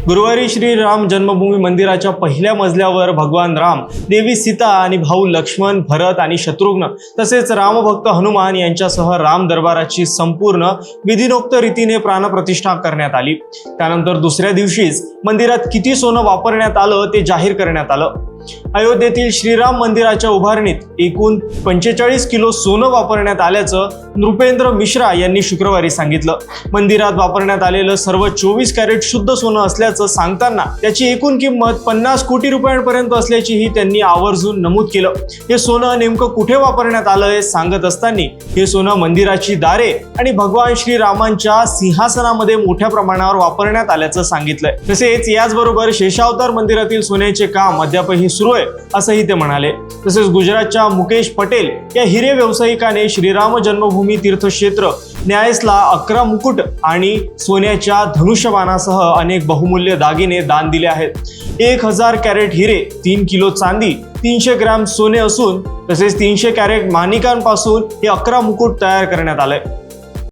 गुरुवारी श्री राम जन्मभूमी मंदिराच्या पहिल्या मजल्यावर भगवान राम, देवी सीता आणि भाऊ लक्ष्मण, भरत आणि शत्रुघ्न तसेच रामभक्त हनुमान यांच्यासह राम दरबाराची संपूर्ण विधिनोक्त रीतीने प्राणप्रतिष्ठा करण्यात आली। त्यानंतर दुसऱ्या दिवशीच मंदिरात किती सोनं वापरण्यात आलं ते जाहीर करण्यात आलं। अयोध्येतील श्रीराम मंदिराच्या उभारणीत एकूण 45 किलो सोनं वापरण्यात आल्याचं नृपेंद्र मिश्रा यांनी शुक्रवारी सांगितलं। मंदिरात वापरण्यात आलेलं सर्व 24 कॅरेट शुद्ध सोनं असल्याचं सांगताना त्याची एकूण किंमत 50 कोटी रुपयांपर्यंत असल्याचीही त्यांनी आवर्जून नमूद केलं। हे सोनं नेमकं कुठे वापरण्यात आलंय सांगत असताना हे सोनं मंदिराची दारे आणि भगवान श्रीरामांच्या सिंहासनामध्ये मोठ्या प्रमाणावर वापरण्यात आल्याचं सांगितलंय। तसेच याचबरोबर शेषावतार मंदिरातील सोन्याचे काम अद्यापही सुरू आहे असंही ते म्हणाले। तसेच गुजरातच्या मुकेश पटेल या हिरे व्यावसायिकाने श्रीराम जन्मभूमी तीर्थक्षेत्र न्यायसला 11 मुकुट आणि सोन्याच्या धनुष्यबाणासह अनेक बहुमूल्य दागिने दान दिले आहेत। 1000 कॅरेट हिरे, 3 किलो चांदी, 300 ग्रॅम सोने असून तसेच 300 कॅरेट माणिकांपासून हे 11 मुकुट तयार करण्यात आले।